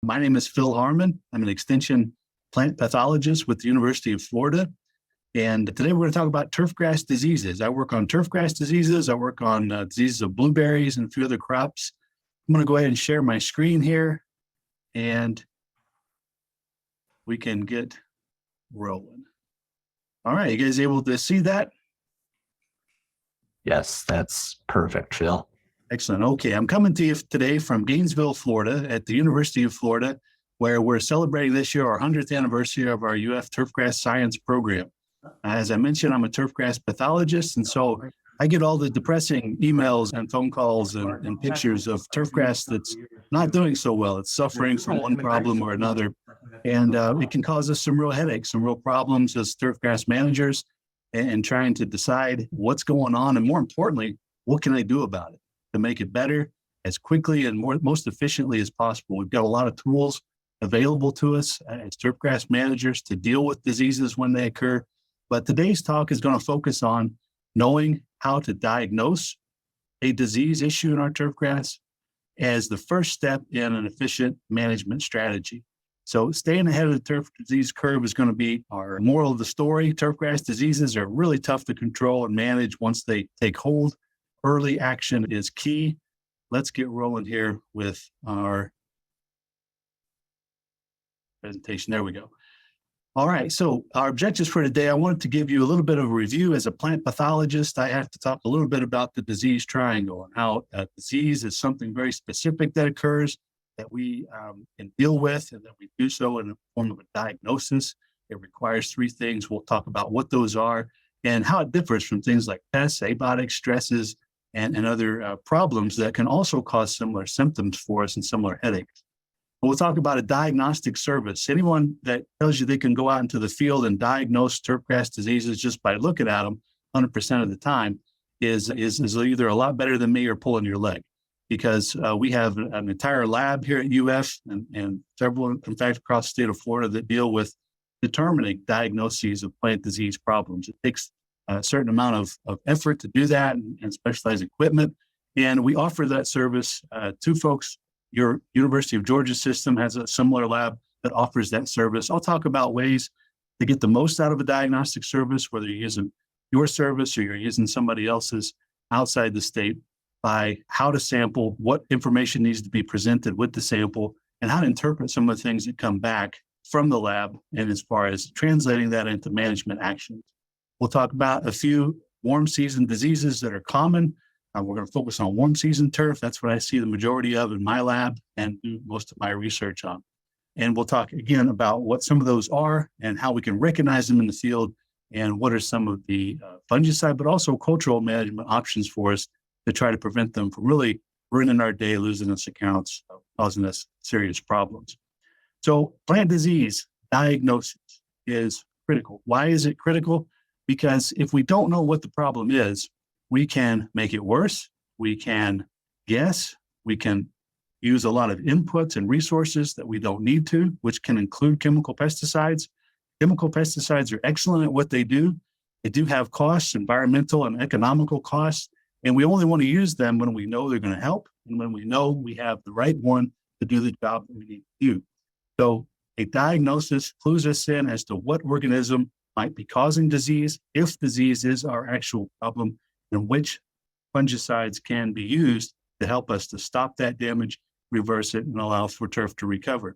My name is Phil Harmon. I'm an extension plant pathologist with the University of Florida. And today we're going to talk about turfgrass diseases. I work on turfgrass diseases. I work on diseases of blueberries and a few other crops. I'm going to go ahead and share my screen here, and we can get rolling. All right, you guys able to see that? Yes, that's perfect, Phil. Excellent. Okay, I'm coming to you today from Gainesville, Florida, at the University of Florida, where we're celebrating this year our 100th anniversary of our UF Turfgrass Science program. As I mentioned, I'm a turfgrass pathologist, and so I get all the depressing emails and phone calls and pictures of turfgrass that's not doing so well. It's suffering from one problem or another, and it can cause us some real headaches, some real problems as turfgrass managers, and trying to decide what's going on, and more importantly, what can I do about it to make it better as quickly and most efficiently as possible. We've got a lot of tools available to us as turfgrass managers to deal with diseases when they occur. But today's talk is going to focus on knowing how to diagnose a disease issue in our turfgrass as the first step in an efficient management strategy. So staying ahead of the turf disease curve is going to be our moral of the story. Turfgrass diseases are really tough to control and manage once they take hold. Early action is key. Let's get rolling here with our presentation. There we go. All right, so our objectives for today, I wanted to give you a little bit of a review. As a plant pathologist, I have to talk a little bit about the disease triangle and how a disease is something very specific that occurs that we can deal with, and that we do so in the form of a diagnosis. It requires three things. We'll talk about what those are and how it differs from things like pests, abiotics, stresses, and other problems that can also cause similar symptoms for us and similar headaches. We'll talk about a diagnostic service. Anyone that tells you they can go out into the field and diagnose turfgrass diseases just by looking at them 100% of the time is either a lot better than me or pulling your leg, because we have an entire lab here at UF and several, in fact, across the state of Florida that deal with determining diagnoses of plant disease problems. It takes a certain amount of effort to do that and specialized equipment. And we offer that service to folks. Your University of Georgia system has a similar lab that offers that service. I'll talk about ways to get the most out of a diagnostic service, whether you're using your service or you're using somebody else's outside the state, by how to sample, what information needs to be presented with the sample, and how to interpret some of the things that come back from the lab, and as far as translating that into management actions. We'll talk about a few warm season diseases that are common. We're going to focus on warm season turf. That's what I see the majority of in my lab and do most of my research on. And we'll talk again about what some of those are and how we can recognize them in the field, and what are some of the fungicide, but also cultural management options for us to try to prevent them from really ruining our day, losing us accounts, causing us serious problems. So plant disease diagnosis is critical. Why is it critical? Because if we don't know what the problem is, we can make it worse. We can guess. We can use a lot of inputs and resources that we don't need to, which can include chemical pesticides. Chemical pesticides are excellent at what they do. They do have costs, environmental and economical costs, and we only want to use them when we know they're going to help and when we know we have the right one to do the job that we need to do. So a diagnosis clues us in as to what organism might be causing disease, if disease is our actual problem, and which fungicides can be used to help us to stop that damage, reverse it, and allow for turf to recover.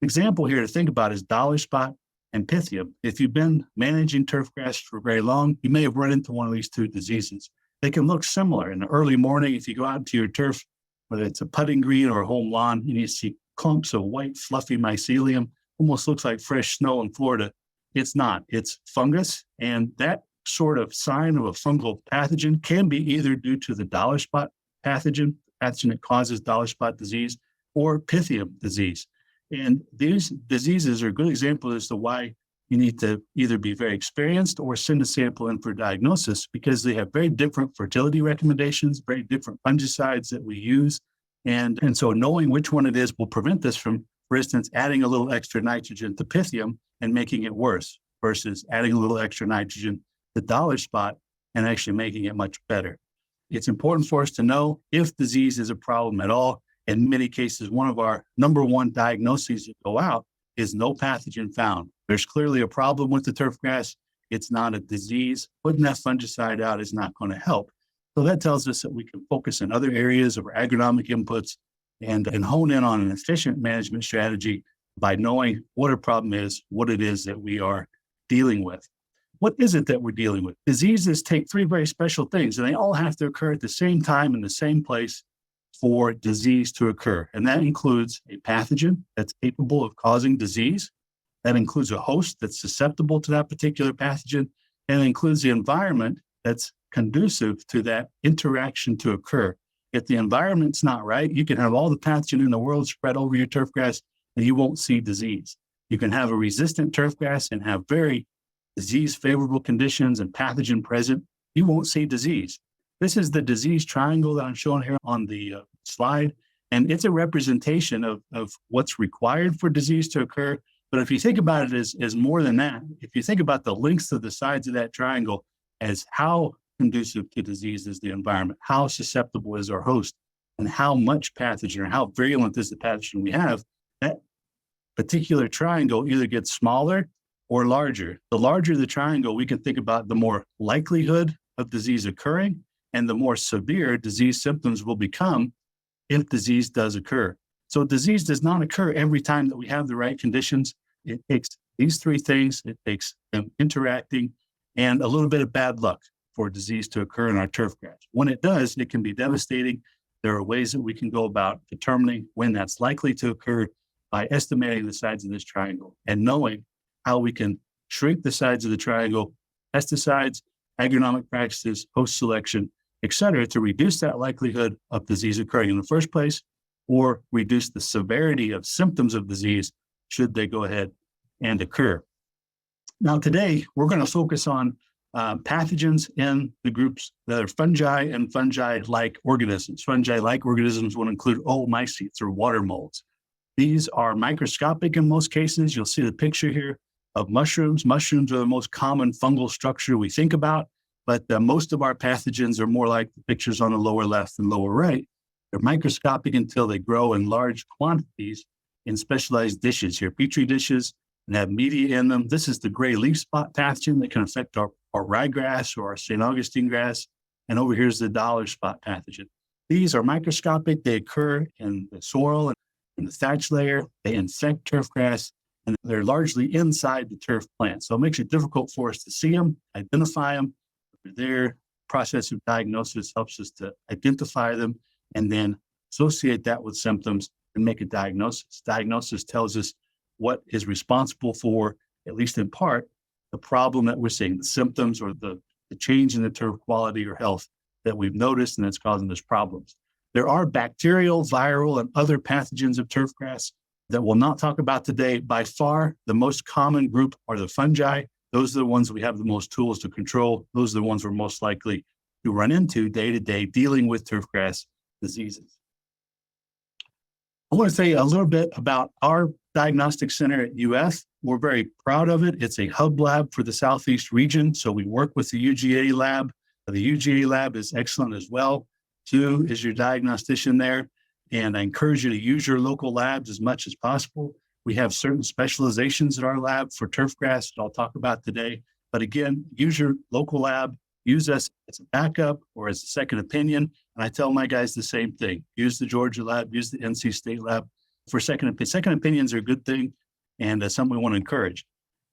Example here to think about is dollar spot and pythium. If you've been managing turfgrass for very long, you may have run into one of these two diseases. They can look similar. In the early morning, if you go out into your turf, whether it's a putting green or a home lawn, and you see clumps of white, fluffy mycelium, almost looks like fresh snow in Florida. It's not. It's fungus, and that sort of sign of a fungal pathogen can be either due to the dollar spot pathogen that causes dollar spot disease, or pythium disease. And these diseases are a good example as to why you need to either be very experienced or send a sample in for diagnosis, because they have very different fertility recommendations, very different fungicides that we use. And so knowing which one it is will prevent this from, for instance, adding a little extra nitrogen to pythium and making it worse, versus adding a little extra nitrogen to dollar spot and actually making it much better. It's important for us to know if disease is a problem at all In many cases, one of our number one diagnoses that go out is no pathogen found. There's clearly a problem with the turfgrass. It's not a disease. Putting that fungicide out is not going to help. So that tells us that we can focus in other areas of our agronomic inputs and hone in on an efficient management strategy by knowing what our problem is, what it is that we are dealing with. What is it that we're dealing with? Diseases take three very special things, and they all have to occur at the same time in the same place for disease to occur. And that includes a pathogen that's capable of causing disease. That includes a host that's susceptible to that particular pathogen, and it includes the environment that's conducive to that interaction to occur. If the environment's not right, you can have all the pathogen in the world spread over your turfgrass and you won't see disease. You can have a resistant turfgrass and have very disease-favorable conditions and pathogen present. You won't see disease. This is the disease triangle that I'm showing here on the slide, and it's a representation of what's required for disease to occur. But if you think about it as more than that, if you think about the lengths of the sides of that triangle as how conducive to disease is the environment, how susceptible is our host, and how much pathogen or how virulent is the pathogen we have, that particular triangle either gets smaller or larger. The larger the triangle, we can think about the more likelihood of disease occurring and the more severe disease symptoms will become if disease does occur. So disease does not occur every time that we have the right conditions. It takes these three things. It takes them interacting and a little bit of bad luck for disease to occur in our turfgrass. When it does, it can be devastating. There are ways that we can go about determining when that's likely to occur by estimating the sides of this triangle and knowing how we can shrink the sides of the triangle, pesticides, agronomic practices, host selection, et cetera, to reduce that likelihood of disease occurring in the first place or reduce the severity of symptoms of disease should they go ahead and occur. Now, today, we're going to focus on pathogens in the groups that are fungi and fungi-like organisms. Fungi-like organisms would include oomycetes or water molds. These are microscopic in most cases. You'll see the picture here of mushrooms. Mushrooms are the most common fungal structure we think about, but most of our pathogens are more like the pictures on the lower left and lower right. They're microscopic until they grow in large quantities in specialized dishes here, petri dishes, and have media in them. This is the gray leaf spot pathogen that can affect our ryegrass or our St. Augustine grass. And over here is the dollar spot pathogen. These are microscopic. They occur in the soil and in the thatch layer. They infect turfgrass, and they're largely inside the turf plant. So it makes it difficult for us to see them, identify them. Their process of diagnosis helps us to identify them and then associate that with symptoms and make a diagnosis. Diagnosis tells us what is responsible for, at least in part, the problem that we're seeing, the symptoms or the change in the turf quality or health that we've noticed and that's causing us problems. There are bacterial, viral, and other pathogens of turfgrass that we'll not talk about today. By far, the most common group are the fungi. Those are the ones we have the most tools to control. Those are the ones we're most likely to run into day to day dealing with turfgrass diseases. I want to say a little bit about our diagnostic center at UF. We're very proud of it. It's a hub lab for the Southeast region. So we work with the UGA lab. The UGA lab is excellent as well. Sue is your diagnostician there. And I encourage you to use your local labs as much as possible. We have certain specializations at our lab for turfgrass that I'll talk about today. But again, use your local lab. Use us as a backup or as a second opinion. And I tell my guys the same thing. Use the Georgia lab, use the NC State lab for second opinion. Second opinions are a good thing and something we want to encourage.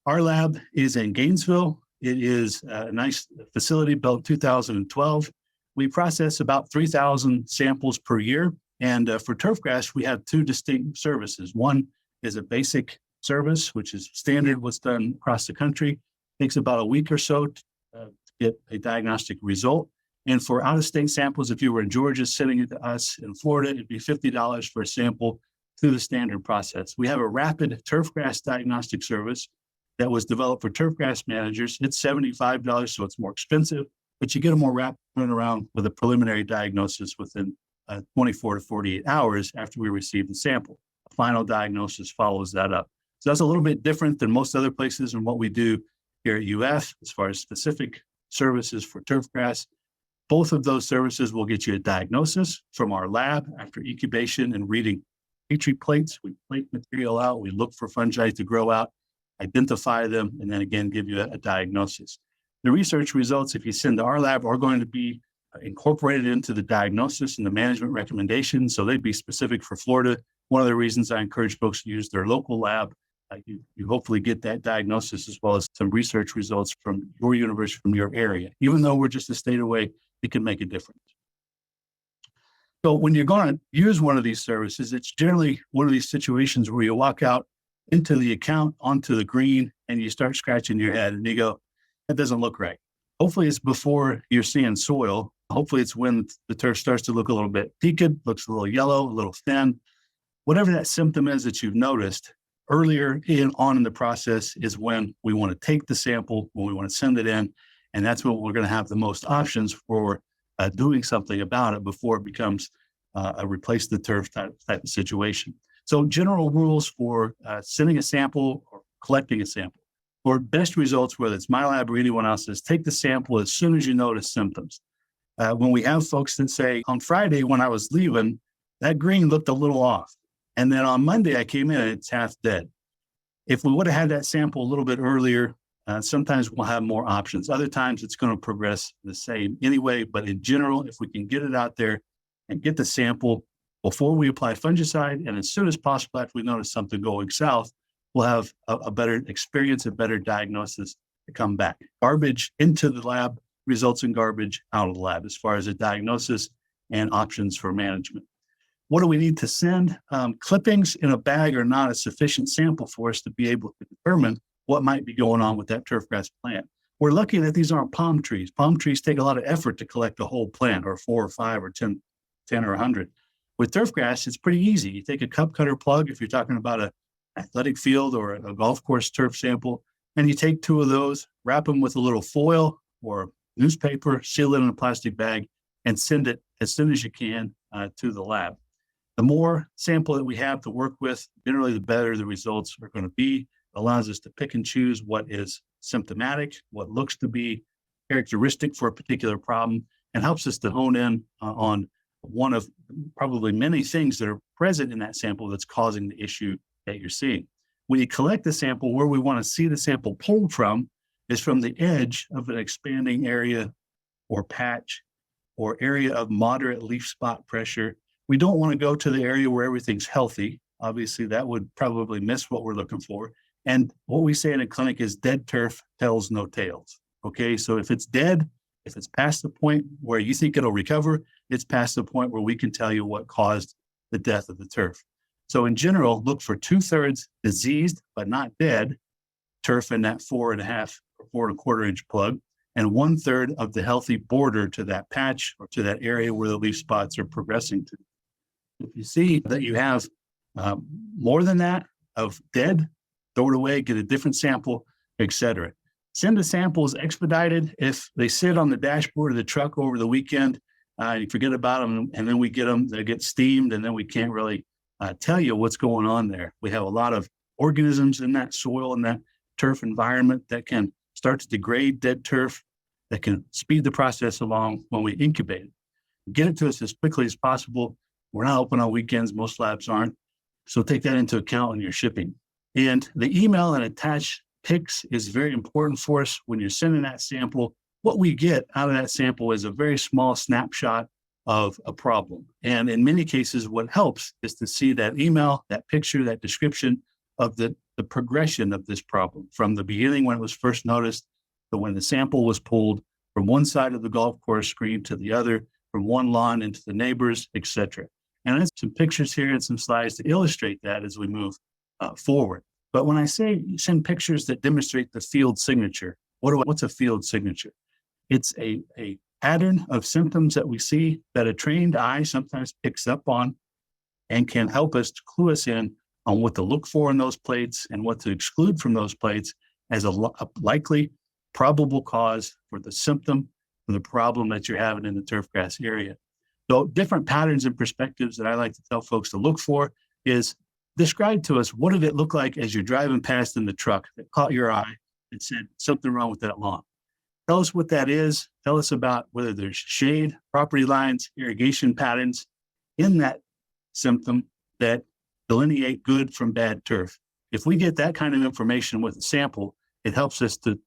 Our lab is in Gainesville. It is a nice facility built in 2012. We process about 3,000 samples per year. And for turfgrass, we have two distinct services. One is a basic service, which is standard what's done across the country. Takes about a week or so to get a diagnostic result. And for out-of-state samples, if you were in Georgia sending it to us in Florida, it'd be $50 for a sample through the standard process. We have a rapid turfgrass diagnostic service that was developed for turfgrass managers. It's $75, so it's more expensive, but you get a more rapid turnaround with a preliminary diagnosis within 24 to 48 hours after we receive the sample. A final diagnosis follows that up. So that's a little bit different than most other places and what we do here at UF as far as specific services for turfgrass. Both of those services will get you a diagnosis from our lab after incubation and reading Petri plates. We plate material out, we look for fungi to grow out, identify them, and then again, give you a diagnosis. The research results, if you send to our lab, are going to be incorporated into the diagnosis and the management recommendations. So they'd be specific for Florida. One of the reasons I encourage folks to use their local lab, you hopefully get that diagnosis as well as some research results from your university, from your area. Even though we're just a state away, it can make a difference. So when you're going to use one of these services, it's generally one of these situations where you walk out into the account, onto the green, and you start scratching your head and you go, that doesn't look right. Hopefully it's before you're seeing soil. Hopefully it's when the turf starts to look a little bit peaked, looks a little yellow, a little thin. Whatever that symptom is that you've noticed, earlier on in the process is when we want to take the sample, when we want to send it in, and that's when we're going to have the most options for doing something about it before it becomes a replace the turf type of situation. So general rules for sending a sample or collecting a sample. For best results, whether it's my lab or anyone else's, take the sample as soon as you notice symptoms. When we have folks that say, on Friday when I was leaving, that green looked a little off. And then on Monday I came in and it's half dead. If we would have had that sample a little bit earlier, sometimes we'll have more options. Other times it's going to progress the same anyway. But in general, if we can get it out there and get the sample before we apply fungicide, and as soon as possible after we notice something going south, we'll have a better experience, a better diagnosis to come back. Garbage into the lab results in garbage out of the lab as far as a diagnosis and options for management. What do we need to send? Clippings in a bag are not a sufficient sample for us to be able to determine what might be going on with that turfgrass plant. We're lucky that these aren't palm trees. Palm trees take a lot of effort to collect a whole plant, or 4 or 5 or 10 or 100. With turfgrass, it's pretty easy. You take a cup cutter plug, if you're talking about an athletic field or a golf course turf sample, and you take 2 of those, wrap them with a little foil or newspaper, seal it in a plastic bag, and send it as soon as you can to the lab. The more sample that we have to work with, generally the better the results are going to be. It allows us to pick and choose what is symptomatic, what looks to be characteristic for a particular problem, and helps us to hone in on one of probably many things that are present in that sample that's causing the issue that you're seeing. When you collect the sample, where we want to see the sample pulled from is from the edge of an expanding area or patch or area of moderate leaf spot pressure. We don't want to go to the area where everything's healthy. Obviously, that would probably miss what we're looking for. And what we say in a clinic is dead turf tells no tales. Okay, so if it's dead, if it's past the point where you think it'll recover, it's past the point where we can tell you what caused the death of the turf. So in general, look for 2/3 diseased but not dead turf in that 4.5 or 4.25 inch plug, and 1/3 of the healthy border to that patch or to that area where the leaf spots are progressing to. If you see that you have more than that of dead, throw it away, get a different sample, etc. Send the samples expedited. If they sit on the dashboard of the truck over the weekend, you forget about them, and then we get them, they get steamed, and then we can't really tell you what's going on there. We have a lot of organisms in that soil and that turf environment that can start to degrade dead turf, that can speed the process along when we incubate it. Get it to us as quickly as possible. We're not open on weekends. Most labs aren't. So take that into account when you're shipping. And the email and attached pics is very important for us when you're sending that sample. What we get out of that sample is a very small snapshot of a problem. And in many cases, what helps is to see that email, that picture, that description of the progression of this problem from the beginning when it was first noticed to when the sample was pulled from one side of the golf course green to the other, from one lawn into the neighbors, etc. And there's some pictures here and some slides to illustrate that as we move forward. But when I say send pictures that demonstrate the field signature, what's a field signature? It's a pattern of symptoms that we see that a trained eye sometimes picks up on and can help us to clue us in on what to look for in those plates and what to exclude from those plates as a likely probable cause for the symptom or the problem that you're having in the turfgrass area. So different patterns and perspectives that I like to tell folks to look for is describe to us, what did it look like as you're driving past in the truck that caught your eye and said something wrong with that lawn? Tell us what that is. Tell us about whether there's shade, property lines, irrigation patterns in that symptom that delineate good from bad turf. If we get that kind of information with a sample, it helps us to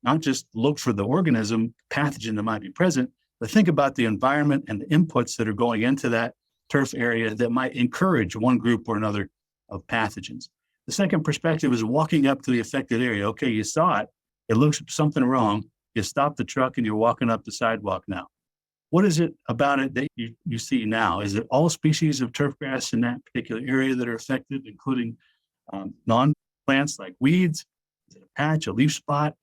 not just look for the organism pathogen that might be present, but think about the environment and the inputs that are going into that turf area that might encourage one group or another of pathogens. The second perspective is walking up to the affected area. Okay, you saw it. It looks something wrong. You stop the truck and you're walking up the sidewalk now. What is it about it that you see now? Is it all species of turfgrass in that particular area that are affected, including non-plants like weeds? Is it a patch, a leaf spot?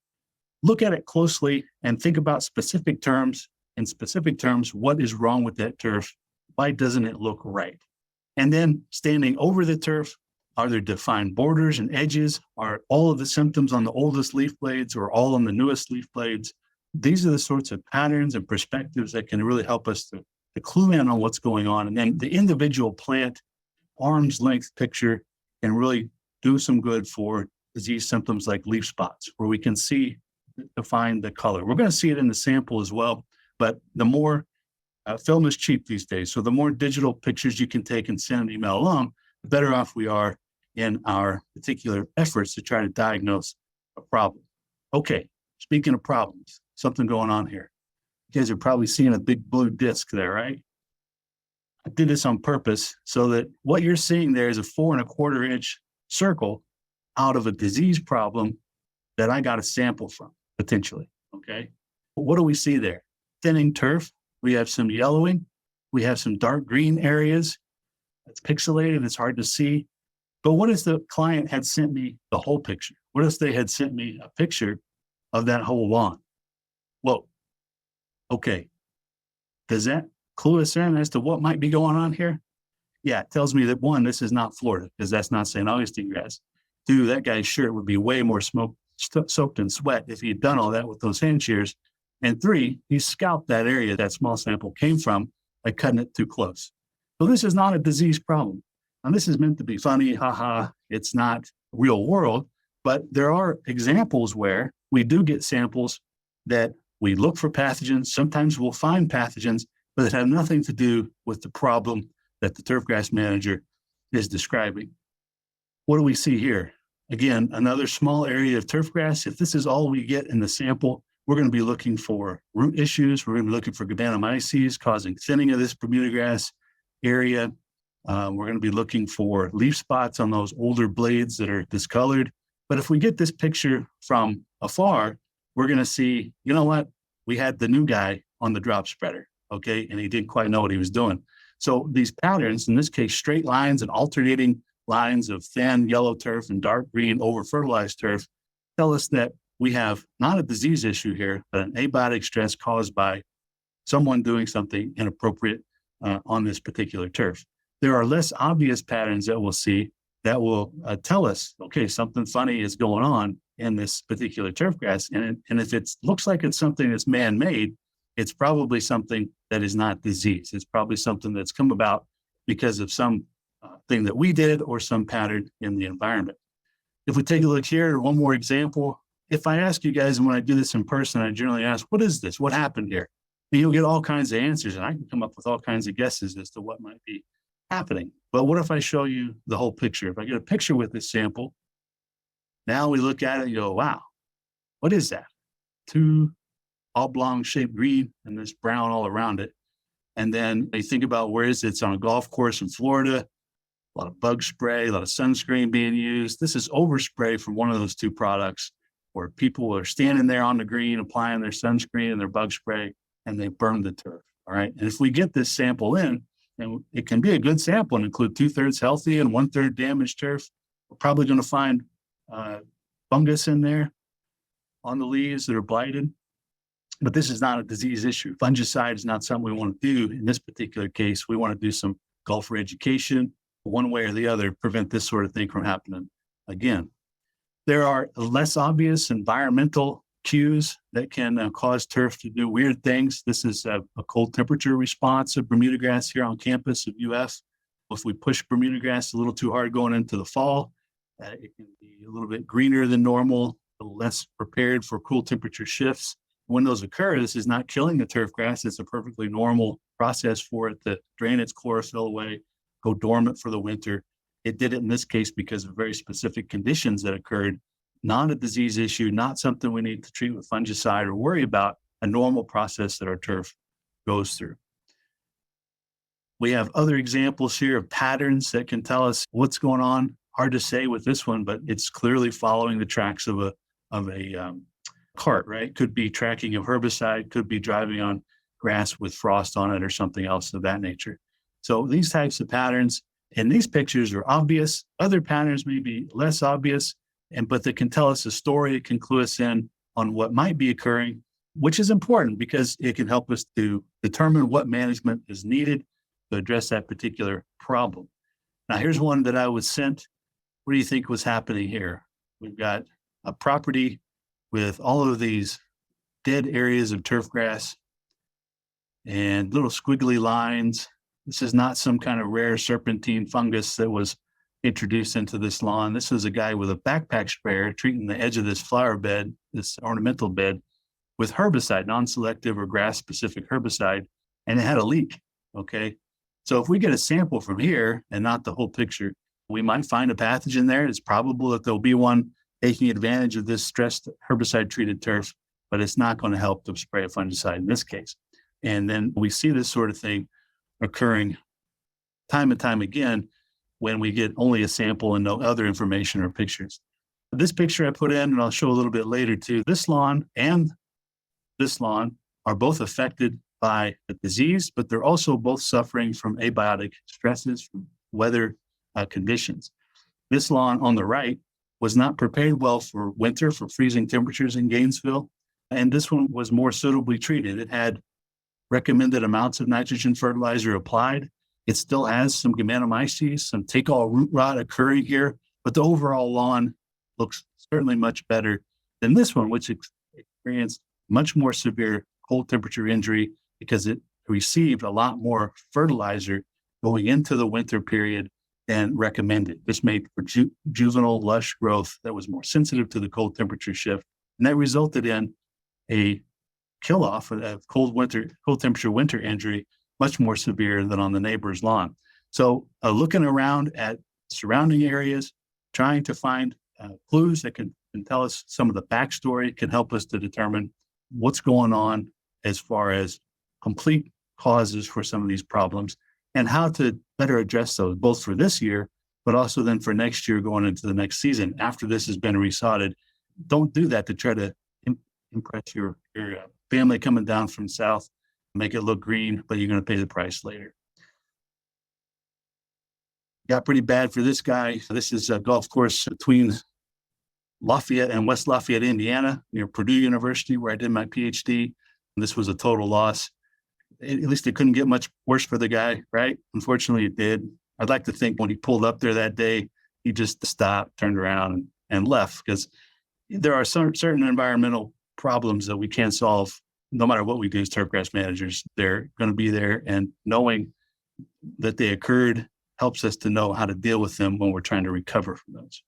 Look at it closely and think about specific terms. In specific terms, what is wrong with that turf? Why doesn't it look right? And then standing over the turf, are there defined borders and edges? Are all of the symptoms on the oldest leaf blades or all on the newest leaf blades? These are the sorts of patterns and perspectives that can really help us to clue in on what's going on. And then the individual plant arm's length picture can really do some good for disease symptoms like leaf spots, where we can see, define the color. We're going to see it in the sample as well, but the more film is cheap these days. So the more digital pictures you can take and send an email along, the better off we are in our particular efforts to try to diagnose a problem. Okay, speaking of problems, something going on here. You guys are probably seeing a big blue disc there, right? I did this on purpose so that what you're seeing there is a 4¼ inch circle out of a disease problem that I got a sample from, potentially, okay? What do we see there? Thinning turf. We have some yellowing. We have some dark green areas. It's pixelated. It's hard to see. But what if the client had sent me the whole picture? What if they had sent me a picture of that whole lawn? Whoa. Okay. Does that clue us in as to what might be going on here? Yeah, it tells me that one, this is not Florida, because that's not St. Augustine grass. Two, that guy's shirt would be way more soaked in sweat if he'd done all that with those hand shears. And three, he scalped that area that small sample came from by cutting it too close. So this is not a disease problem. And this is meant to be funny, haha, it's not real world, but there are examples where we do get samples that we look for pathogens. Sometimes we'll find pathogens, but it have nothing to do with the problem that the turfgrass manager is describing. What do we see here? Again, another small area of turfgrass. If this is all we get in the sample, we're going to be looking for root issues. We're going to be looking for Gainesville causing thinning of this Bermuda grass area. We're going to be looking for leaf spots on those older blades that are discolored. But if we get this picture from afar, we're going to see, you know what? We had the new guy on the drop spreader, okay? And he didn't quite know what he was doing. So these patterns, in this case, straight lines and alternating lines of thin yellow turf and dark green over-fertilized turf, tell us that we have not a disease issue here, but an abiotic stress caused by someone doing something inappropriate on this particular turf. There are less obvious patterns that we'll see that will tell us, okay, something funny is going on in this particular turfgrass. And if it looks like it's something that's man-made, it's probably something that is not disease. It's probably something that's come about because of some thing that we did or some pattern in the environment. If we take a look here, one more example. If I ask you guys, and when I do this in person, I generally ask, what is this? What happened here? And you'll get all kinds of answers, and I can come up with all kinds of guesses as to what might be happening. But what if I show you the whole picture? If I get a picture with this sample, now we look at it and go, wow, what is that? Two oblong shaped green and this brown all around it. And then you think about where is it? It's on a golf course in Florida, a lot of bug spray, a lot of sunscreen being used. This is overspray from one of those two products where people are standing there on the green, applying their sunscreen and their bug spray, and they burn the turf. All right. And if we get this sample in, and it can be a good sample and include 2/3 healthy and 1/3 damaged turf, we're probably going to find fungus in there on the leaves that are blighted. But this is not a disease issue. Fungicide is not something we want to do in this particular case. We want to do some golfer education, one way or the other, prevent this sort of thing from happening again. There are less obvious environmental cues that can cause turf to do weird things. This is a cold temperature response of Bermuda grass here on campus of UF. If we push Bermuda grass a little too hard going into the fall, it can be a little bit greener than normal, a little less prepared for cool temperature shifts. When those occur, this is not killing the turf grass. It's a perfectly normal process for it to drain its chlorophyll away, go dormant for the winter. It did it in this case because of very specific conditions that occurred, not a disease issue, not something we need to treat with fungicide or worry about, a normal process that our turf goes through. We have other examples here of patterns that can tell us what's going on. Hard to say with this one, but it's clearly following the tracks of a cart, right? Could be tracking of herbicide, could be driving on grass with frost on it or something else of that nature. So these types of patterns in these pictures are obvious. Other patterns may be less obvious, but they can tell us a story. It can clue us in on what might be occurring, which is important because it can help us to determine what management is needed to address that particular problem. Now, here's one that I was sent. What do you think was happening here? We've got a property with all of these dead areas of turf grass and little squiggly lines. This is not some kind of rare serpentine fungus that was introduced into this lawn. This is a guy with a backpack sprayer treating the edge of this flower bed, this ornamental bed, with herbicide, non-selective or grass-specific herbicide, and it had a leak, okay? So if we get a sample from here and not the whole picture, we might find a pathogen there. It's probable that there'll be one taking advantage of this stressed herbicide-treated turf, but it's not going to help to spray a fungicide in this case. And then we see this sort of thing occurring time and time again when we get only a sample and no other information or pictures. This picture I put in, and I'll show a little bit later too, this lawn and this lawn are both affected by the disease, but they're also both suffering from abiotic stresses, from weather conditions. This lawn on the right was not prepared well for winter, for freezing temperatures in Gainesville, and this one was more suitably treated. It had recommended amounts of nitrogen fertilizer applied. It still has some Gamenomyces, some take-all root rot occurring here, but the overall lawn looks certainly much better than this one, which experienced much more severe cold temperature injury because it received a lot more fertilizer going into the winter period than recommended. This made for juvenile lush growth that was more sensitive to the cold temperature shift, and that resulted in a kill-off of cold temperature winter injury much more severe than on the neighbor's lawn. So looking around at surrounding areas, trying to find clues that can tell us some of the backstory, can help us to determine what's going on as far as complete causes for some of these problems and how to better address those, both for this year, but also then for next year going into the next season. After this has been resodded, don't do that to try to impress your family coming down from south, make it look green, but you're going to pay the price later. Got pretty bad for this guy. This is a golf course between Lafayette and West Lafayette, Indiana, near Purdue University, where I did my PhD. And this was a total loss. At least it couldn't get much worse for the guy, right? Unfortunately, it did. I'd like to think when he pulled up there that day, he just stopped, turned around, and left, because there are certain environmental problems that we can't solve no matter what we do as turfgrass managers. They're going to be there, and knowing that they occurred helps us to know how to deal with them when we're trying to recover from those.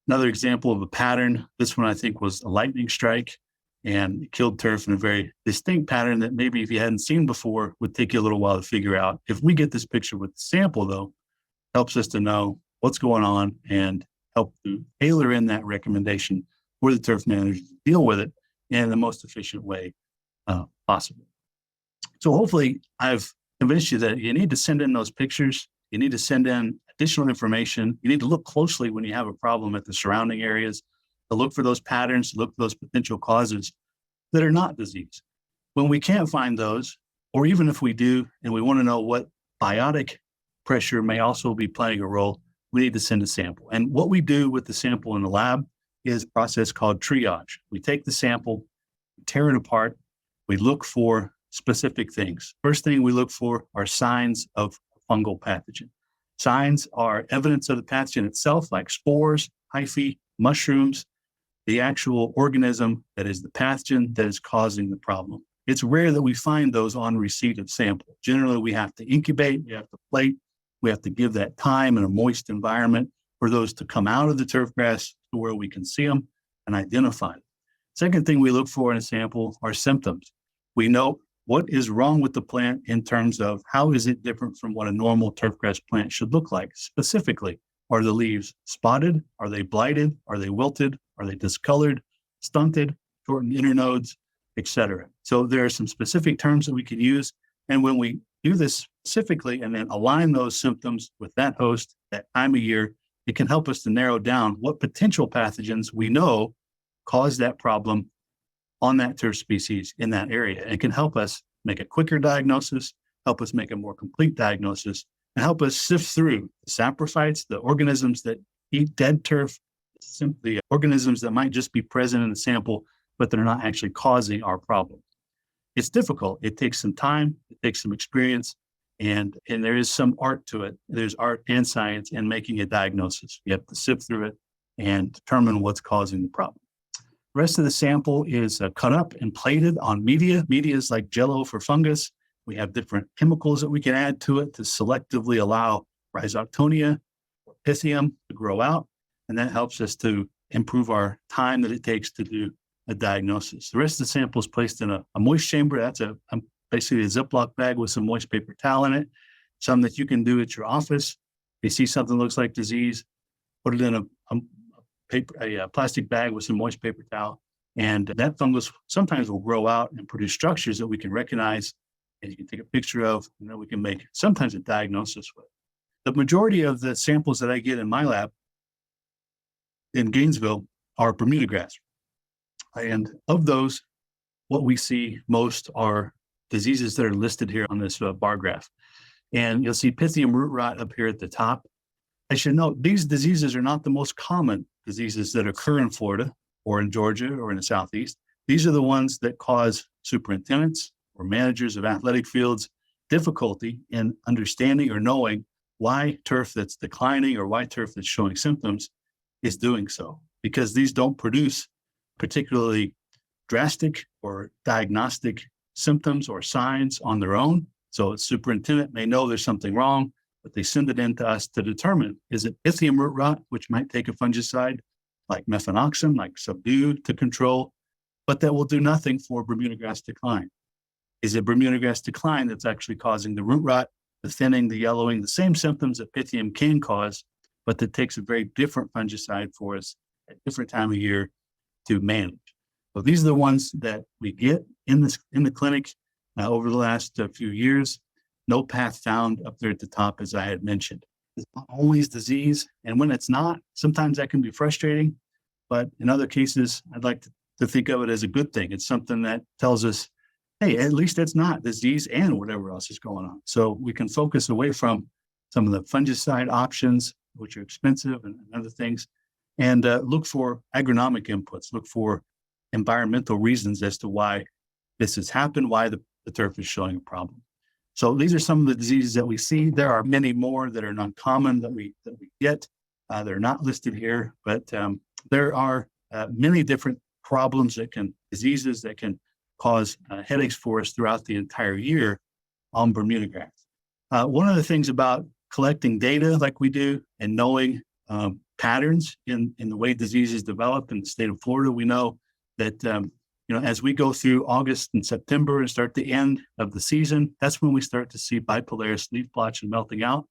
Another example of a pattern, this one I think was a lightning strike, and it killed turf in a very distinct pattern that maybe if you hadn't seen before would take you a little while to figure out. If we get this picture with the sample, though, helps us to know what's going on and help to tailor in that recommendation for the turf manager to deal with it in the most efficient way possible. So hopefully I've convinced you that you need to send in those pictures. You need to send in additional information. You need to look closely when you have a problem at the surrounding areas, to look for those patterns, to look for those potential causes that are not disease. When we can't find those, or even if we do, and we want to know what biotic pressure may also be playing a role, we need to send a sample. And what we do with the sample in the lab is a process called triage. We take the sample, tear it apart, we look for specific things. First thing we look for are signs of fungal pathogen. Signs are evidence of the pathogen itself, like spores, hyphae, mushrooms, the actual organism that is the pathogen that is causing the problem. It's rare that we find those on receipt of sample. Generally, we have to incubate, we have to plate, we have to give that time in a moist environment for those to come out of the turf grass to where we can see them and identify them. Second thing we look for in a sample are symptoms. We know what is wrong with the plant in terms of how is it different from what a normal turfgrass plant should look like. Specifically, are the leaves spotted? Are they blighted? Are they wilted? Are they discolored, stunted, shortened internodes, etc.? So there are some specific terms that we can use. And when we do this specifically and then align those symptoms with that host, that time of year, it can help us to narrow down what potential pathogens we know cause that problem on that turf species in that area. It can help us make a quicker diagnosis, help us make a more complete diagnosis, and help us sift through the saprophytes, the organisms that eat dead turf, the organisms that might just be present in the sample, but they're not actually causing our problem. It's difficult. It takes some time, it takes some experience, and there is some art to it. There's art and science in making a diagnosis. You have to sift through it and determine what's causing the problem. The rest of the sample is cut up and plated on media. Media is like Jello for fungus. We have different chemicals that we can add to it to selectively allow rhizoctonia or pythium to grow out. And that helps us to improve our time that it takes to do a diagnosis. The rest of the sample is placed in a moist chamber. That's basically a Ziploc bag with some moist paper towel in it, some that you can do at your office. If you see something that looks like disease, put it in a plastic bag with some moist paper towel. And that fungus sometimes will grow out and produce structures that we can recognize and you can take a picture of, and then we can make sometimes a diagnosis with. The majority of the samples that I get in my lab in Gainesville are Bermuda grass. And of those, what we see most are diseases that are listed here on this bar graph. And you'll see pythium root rot up here at the top. I should note, these diseases are not the most common diseases that occur in Florida or in Georgia or in the Southeast. These are the ones that cause superintendents or managers of athletic fields difficulty in understanding or knowing why turf that's declining or why turf that's showing symptoms is doing so, because these don't produce particularly drastic or diagnostic symptoms or signs on their own. So a superintendent may know there's something wrong, but they send it in to us to determine, is it pythium root rot, which might take a fungicide like mefenoxam, like Subdue to control, but that will do nothing for Bermuda grass decline. Is it Bermuda grass decline that's actually causing the root rot, the thinning, the yellowing, the same symptoms that pythium can cause, but that takes a very different fungicide for us at a different time of year to manage? So these are the ones that we get in the clinic over the last few years. No path found up there at the top, as I had mentioned. It's not always disease, and when it's not, sometimes that can be frustrating. But in other cases, I'd like to think of it as a good thing. It's something that tells us, hey, at least it's not disease and whatever else is going on. So we can focus away from some of the fungicide options, which are expensive and other things, and look for agronomic inputs, look for environmental reasons as to why this has happened, why the turf is showing a problem. So these are some of the diseases that we see. There are many more that are non-common that we get. They're not listed here, but there are many different problems diseases that can cause headaches for us throughout the entire year on Bermuda grass. One of the things about collecting data like we do and knowing patterns in the way diseases develop in the state of Florida, we know that as we go through August and September and start the end of the season, that's when we start to see bipolaris leaf blotch and melting out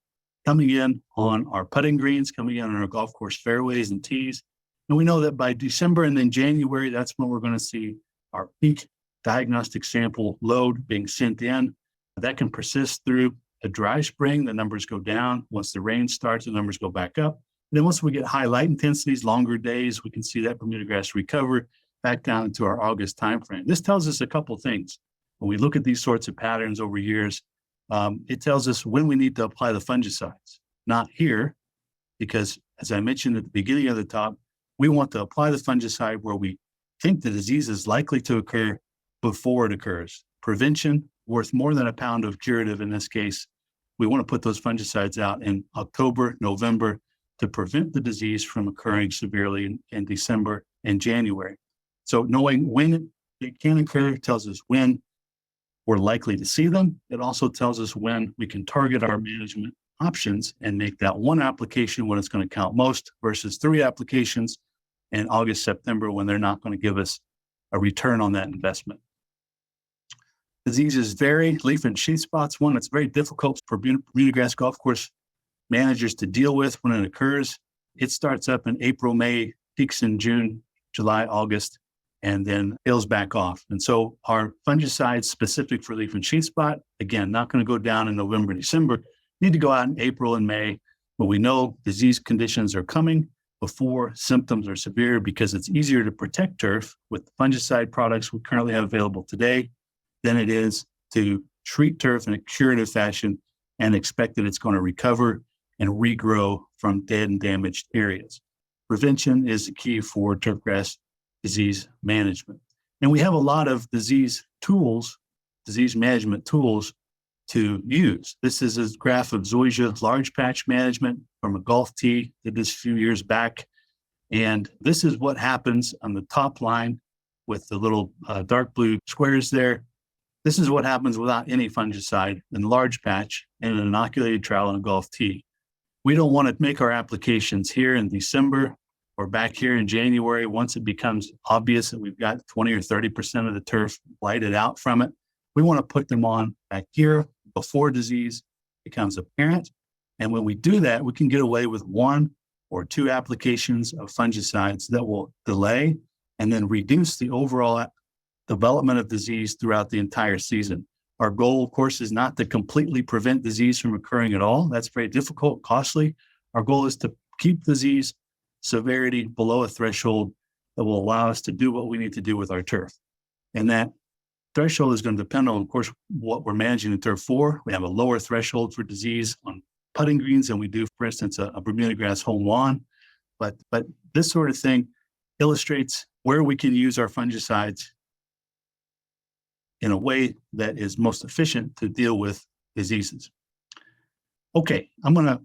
coming in on our putting greens, coming in on our golf course fairways and tees. And we know that by December and then January, that's when we're going to see our peak diagnostic sample load being sent in. That can persist through a dry spring. The numbers go down. Once the rain starts, the numbers go back up. And then once we get high light intensities, longer days, we can see that Bermuda grass recover back down into our August timeframe. This tells us a couple things. When we look at these sorts of patterns over years, it tells us when we need to apply the fungicides. Not here, because as I mentioned at the beginning of the talk, we want to apply the fungicide where we think the disease is likely to occur before it occurs. Prevention worth more than a pound of curative in this case. We want to put those fungicides out in October, November to prevent the disease from occurring severely in December and January. So knowing when it can occur tells us when we're likely to see them. It also tells us when we can target our management options and make that one application when it's going to count most versus 3 applications in August, September when they're not going to give us a return on that investment. Diseases vary. Leaf and sheath spots, one that's very difficult for Bermuda grass golf course managers to deal with when it occurs. It starts up in April, May, peaks in June, July, August, and then tails back off. And so our fungicides specific for leaf and sheath spot, again, not going to go down in November, December, need to go out in April and May, but we know disease conditions are coming before symptoms are severe because it's easier to protect turf with the fungicide products we currently have available today than it is to treat turf in a curative fashion and expect that it's going to recover and regrow from dead and damaged areas. Prevention is the key for turfgrass disease management. And we have a lot of disease management tools to use. This is a graph of Zoysia large patch management from a golf tee. Did this a few years back. And this is what happens on the top line with the little dark blue squares there. This is what happens without any fungicide in large patch in an inoculated trowel on a golf tee. We don't want to make our applications here in December or back here in January once it becomes obvious that we've got 20 or 30% of the turf blighted out from it. We want to put them on back here before disease becomes apparent. And when we do that, we can get away with 1 or 2 applications of fungicides that will delay and then reduce the overall development of disease throughout the entire season. Our goal, of course, is not to completely prevent disease from occurring at all. That's very difficult, costly. Our goal is to keep disease severity below a threshold that will allow us to do what we need to do with our turf. And that threshold is going to depend on, of course, what we're managing the turf for. We have a lower threshold for disease on putting greens than we do, for instance, a Bermuda grass home lawn. But this sort of thing illustrates where we can use our fungicides in a way that is most efficient to deal with diseases. Okay, I'm going to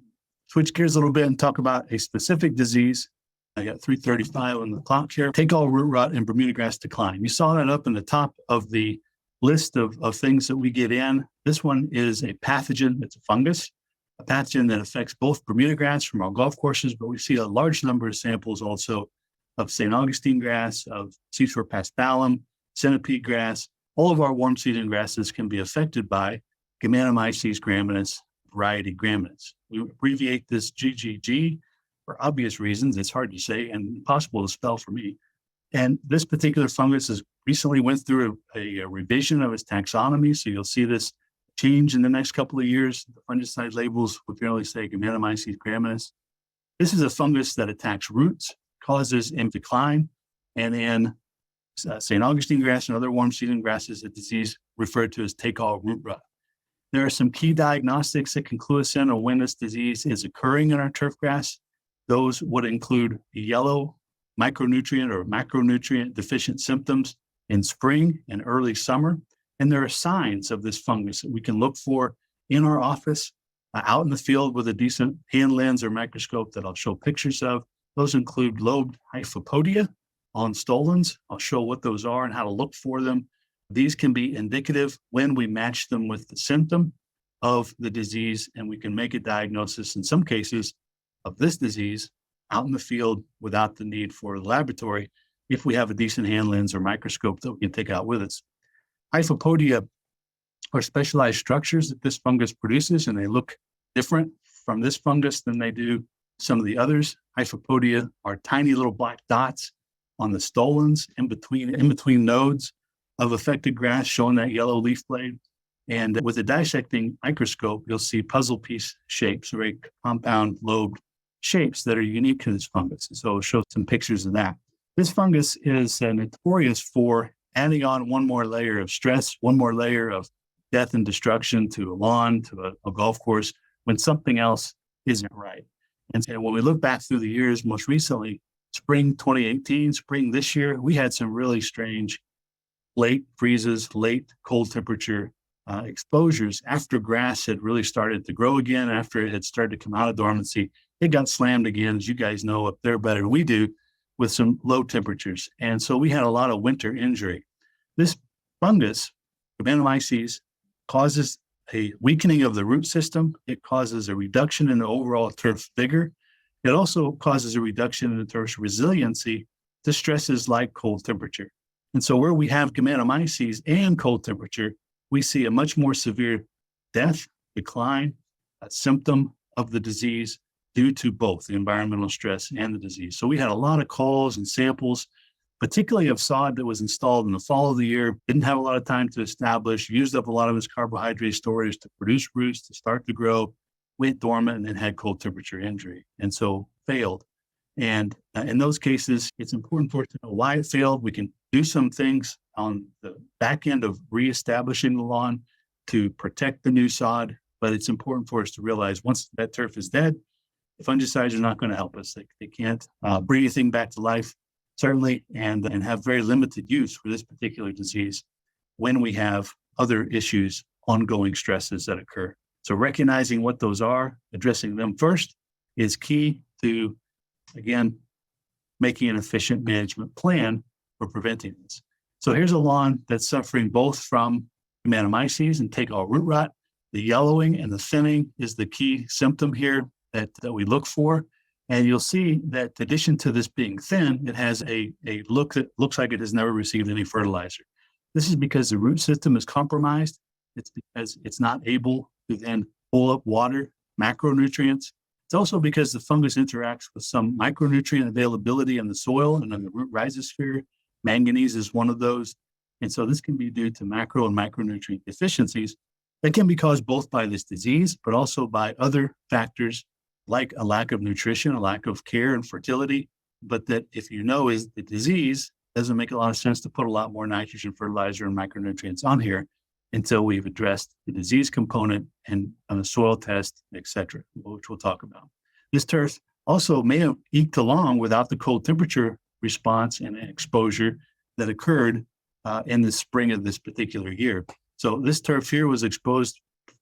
switch gears a little bit and talk about a specific disease. I got 3:35 on the clock here. Take all root rot and Bermuda grass decline. You saw that up in the top of the list of things that we get in. This one is a pathogen. It's a fungus, a pathogen that affects both Bermuda grass from our golf courses, but we see a large number of samples also of St. Augustine grass, of Seashore paspalum, centipede grass. All of our warm season grasses can be affected by Gainesville gramineous variety gramineous. We abbreviate this GGG for obvious reasons. It's hard to say and impossible to spell for me. And this particular fungus has recently went through a revision of its taxonomy. So you'll see this change in the next couple of years. The fungicide labels will generally say Gainesville gramineous. This is a fungus that attacks roots, causes in decline, and in St. Augustine grass and other warm season grasses, a disease referred to as take-all root rot. There are some key diagnostics that can clue us in on when this disease is occurring in our turf grass. Those would include yellow micronutrient or macronutrient deficient symptoms in spring and early summer. And there are signs of this fungus that we can look for in our office, out in the field with a decent hand lens or microscope that I'll show pictures of. Those include lobed hyphopodia on stolons. I'll show what those are and how to look for them. These can be indicative when we match them with the symptom of the disease, and we can make a diagnosis in some cases of this disease out in the field without the need for the laboratory if we have a decent hand lens or microscope that we can take out with us. Hyphopodia are specialized structures that this fungus produces, and they look different from this fungus than they do some of the others. Hyphopodia are tiny little black dots on the stolons in between nodes of affected grass, showing that yellow leaf blade. And with a dissecting microscope, you'll see puzzle piece shapes, very compound lobed shapes that are unique to this fungus. So I'll show some pictures of that. This fungus is notorious for adding on one more layer of stress, one more layer of death and destruction to a lawn, to a golf course, when something else isn't right. And so when we look back through the years, most recently, spring 2018, spring this year, we had some really strange late freezes, late cold temperature exposures after grass had really started to grow again, after it had started to come out of dormancy. It got slammed again, as you guys know up there better than we do, with some low temperatures. And so we had a lot of winter injury. This fungus, Gainesville, causes a weakening of the root system. It causes a reduction in the overall turf vigor. It also causes a reduction in the turf's resiliency to stresses like cold temperature. And so where we have Gainesville and cold temperature, we see a much more severe death, decline, a symptom of the disease due to both the environmental stress and the disease. So we had a lot of calls and samples, particularly of sod that was installed in the fall of the year, didn't have a lot of time to establish, used up a lot of its carbohydrate storage to produce roots, to start to grow, went dormant, and then had cold temperature injury, and so failed. And in those cases, it's important for us to know why it failed. We can do some things on the back end of reestablishing the lawn to protect the new sod, but it's important for us to realize once that turf is dead, the fungicides are not going to help us. They can't bring anything back to life, certainly, and have very limited use for this particular disease when we have other issues, ongoing stresses that occur. So recognizing what those are, addressing them first, is key to, again, making an efficient management plan for preventing this. So here's a lawn that's suffering both from Gainesville and take-all root rot. The yellowing and the thinning is the key symptom here that we look for. And you'll see that in addition to this being thin, it has a look that looks like it has never received any fertilizer. This is because the root system is compromised. It's because it's not able to then pull up water, macronutrients. It's also because the fungus interacts with some micronutrient availability in the soil and in the root rhizosphere. Manganese is one of those. And so this can be due to macro and micronutrient deficiencies that can be caused both by this disease, but also by other factors like a lack of nutrition, a lack of care and fertility. But that if you know is the disease, doesn't make a lot of sense to put a lot more nitrogen, fertilizer, and micronutrients on here until we've addressed the disease component and on a soil test, et cetera, which we'll talk about. This turf also may have eked along without the cold temperature response and exposure that occurred in the spring of this particular year. So this turf here was exposed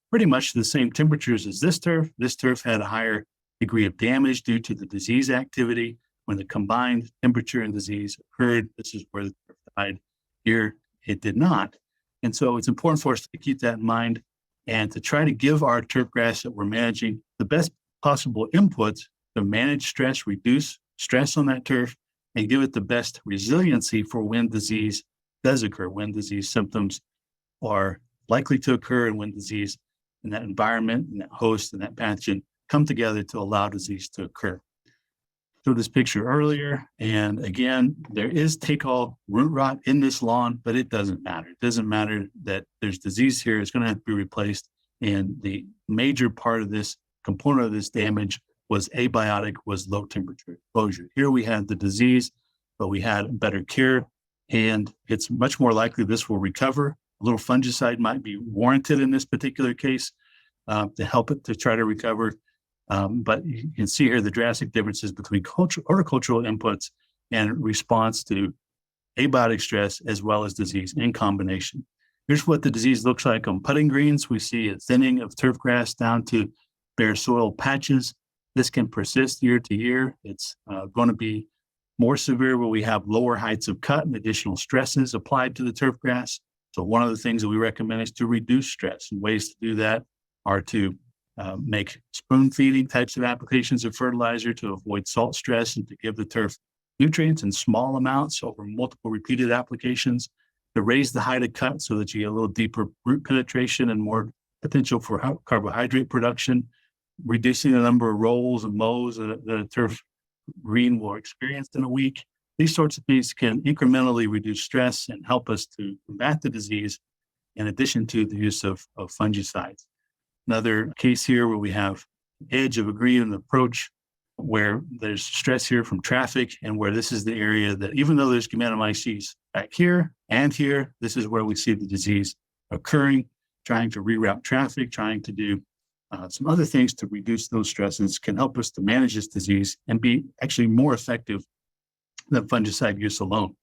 pretty much to the same temperatures as this turf. This turf had a higher degree of damage due to the disease activity. When the combined temperature and disease occurred, this is where the turf died. Here, it did not. And so it's important for us to keep that in mind and to try to give our turfgrass that we're managing the best possible inputs to manage stress, reduce stress on that turf, and give it the best resiliency for when disease does occur, when disease symptoms are likely to occur, and when disease in that environment and that host and that pathogen come together to allow disease to occur. Showed this picture earlier, and again, there is take-all root rot in this lawn, but it doesn't matter. It doesn't matter that there's disease here. It's going to have to be replaced, and the major part of this component of this damage was abiotic, was low temperature exposure. Here we had the disease, but we had better care, and it's much more likely this will recover. A little fungicide might be warranted in this particular case to help it to try to recover. But you can see here the drastic differences between horticultural inputs and response to abiotic stress as well as disease in combination. Here's what the disease looks like on putting greens. We see a thinning of turfgrass down to bare soil patches. This can persist year to year. It's going to be more severe where we have lower heights of cut and additional stresses applied to the turfgrass. So one of the things that we recommend is to reduce stress. And ways to do that are to make spoon feeding types of applications of fertilizer to avoid salt stress and to give the turf nutrients in small amounts over multiple repeated applications, to raise the height of cut so that you get a little deeper root penetration and more potential for carbohydrate production, reducing the number of rolls and mows that a turf green will experience in a week. These sorts of things can incrementally reduce stress and help us to combat the disease in addition to the use of fungicides. Another case here where we have edge of a green approach where there's stress here from traffic and where this is the area that even though there's Gainesville back here and here, this is where we see the disease occurring, trying to reroute traffic, trying to do some other things to reduce those stresses can help us to manage this disease and be actually more effective than fungicide use alone.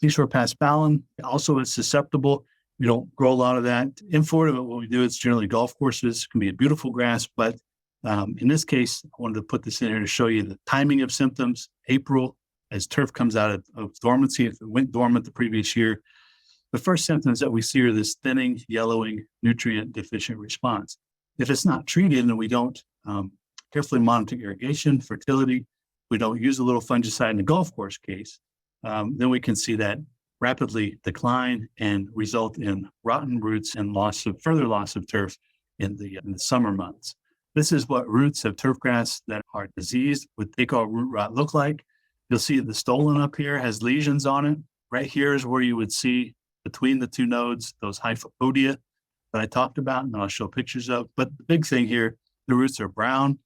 Seashore paspalum also is susceptible. We don't grow a lot of that. In Florida, what we do is generally golf courses. It can be a beautiful grass, but in this case, I wanted to put this in here to show you the timing of symptoms. April, as turf comes out of dormancy, if it went dormant the previous year, the first symptoms that we see are this thinning, yellowing, nutrient deficient response. If it's not treated and we don't carefully monitor irrigation, fertility, we don't use a little fungicide in the golf course case, then we can see that rapidly decline and result in rotten roots and further loss of turf in the summer months. This is what roots of turfgrass that are diseased with take-all root rot look like. You'll see the stolon up here has lesions on it. Right here is where you would see between the two nodes, those hyphopodia that I talked about, and I'll show pictures of. But the big thing here, the roots are brown.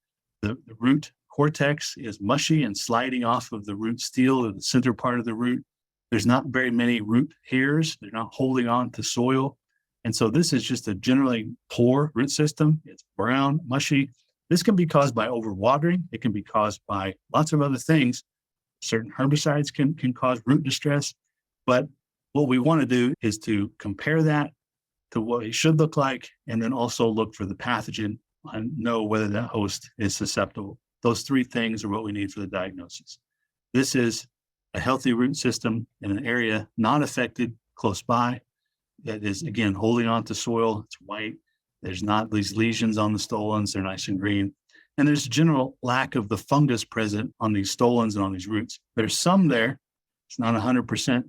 The root cortex is mushy and sliding off of the root steel or the center part of the root. There's not very many root hairs. They're not holding on to soil. And so this is just a generally poor root system. It's brown, mushy. This can be caused by overwatering. It can be caused by lots of other things. Certain herbicides can cause root distress. But what we want to do is to compare that to what it should look like, and then also look for the pathogen and know whether that host is susceptible. Those three things are what we need for the diagnosis. This is a healthy root system in an area not affected close by that is, again, holding on to soil. It's white. There's not these lesions on the stolons. They're nice and green. And there's general lack of the fungus present on these stolons and on these roots. There's some there. It's not 100%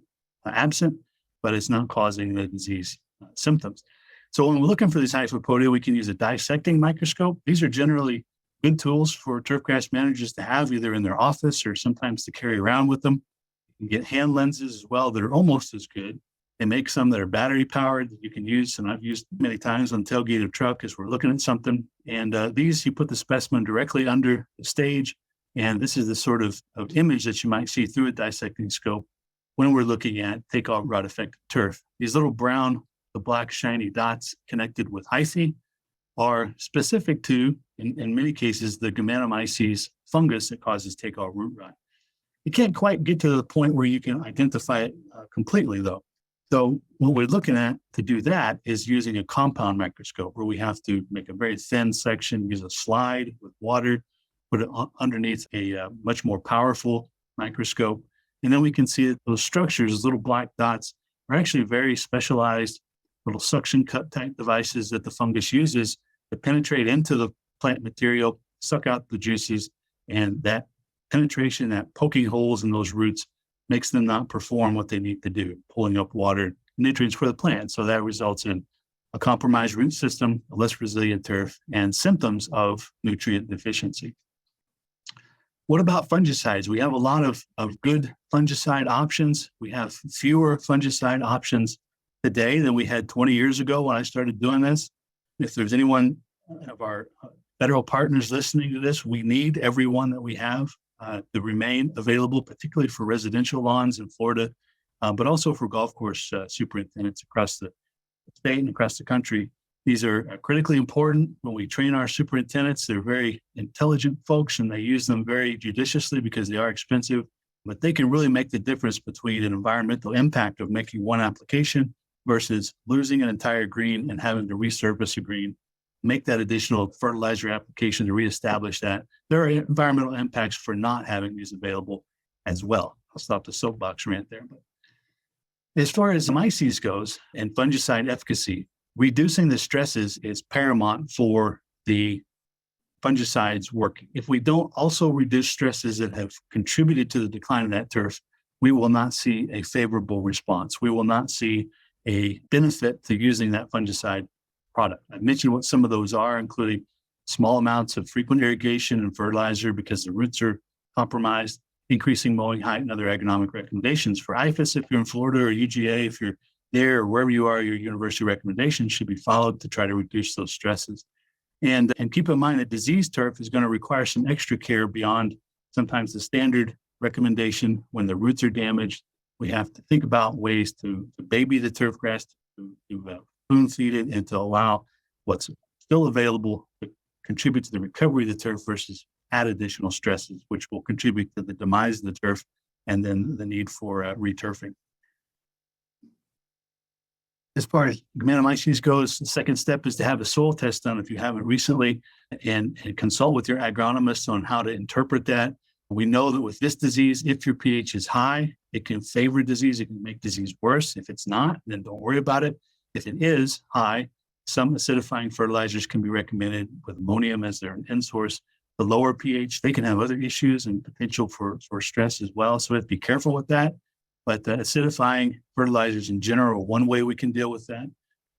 absent, but it's not causing the disease symptoms. So when we're looking for these hyphopodia, we can use a dissecting microscope. These are generally good tools for turfgrass managers to have either in their office or sometimes to carry around with them. You can get hand lenses as well that are almost as good. They make some that are battery powered that you can use, and I've used many times on the tailgate of truck as we're looking at something. And these, you put the specimen directly under the stage, and this is the sort of image that you might see through a dissecting scope when we're looking at take-all rot affected turf. These little brown, the black shiny dots connected with hyphae are specific to, in many cases, the Gainesville fungus that causes take-all root rot. You can't quite get to the point where you can identify it completely, though. So what we're looking at to do that is using a compound microscope where we have to make a very thin section, use a slide with water, put it underneath a much more powerful microscope. And then we can see that those structures, those little black dots, are actually very specialized little suction cup type devices that the fungus uses to penetrate into the plant material, suck out the juices, and that penetration, that poking holes in those roots makes them not perform what they need to do, pulling up water, nutrients for the plant. So that results in a compromised root system, a less resilient turf, and symptoms of nutrient deficiency. What about fungicides? We have a lot of good fungicide options. We have fewer fungicide options today than we had 20 years ago when I started doing this. If there's anyone of our federal partners listening to this, we need every one that we have to remain available, particularly for residential lawns in Florida, but also for golf course superintendents across the state and across the country. These are critically important when we train our superintendents. They're very intelligent folks and they use them very judiciously because they are expensive, but they can really make the difference between an environmental impact of making one application versus losing an entire green and having to resurface a green, make that additional fertilizer application to reestablish that. There are environmental impacts for not having these available as well. I'll stop the soapbox rant there. But as far as myces goes and fungicide efficacy, reducing the stresses is paramount for the fungicides working. If we don't also reduce stresses that have contributed to the decline of that turf, we will not see a favorable response. We will not see a benefit to using that fungicide product. I mentioned what some of those are, including small amounts of frequent irrigation and fertilizer because the roots are compromised, increasing mowing height, and other agronomic recommendations. For IFAS, if you're in Florida, or UGA, if you're there or wherever you are, your university recommendations should be followed to try to reduce those stresses. And keep in mind that diseased turf is going to require some extra care beyond sometimes the standard recommendation. When the roots are damaged, we have to think about ways to baby the turf grass, to spoon feed it, and to allow what's still available to contribute to the recovery of the turf versus add additional stresses, which will contribute to the demise of the turf and then the need for returfing. As far as Gainesville goes, the second step is to have a soil test done if you haven't recently, and consult with your agronomist on how to interpret that. We know that with this disease, if your pH is high, it can favor disease. It can make disease worse. If it's not, then don't worry about it. If it is high, some acidifying fertilizers can be recommended with ammonium as their end source. The lower pH, they can have other issues and potential for stress as well. So we have to be careful with that. But acidifying fertilizers in general, one way we can deal with that.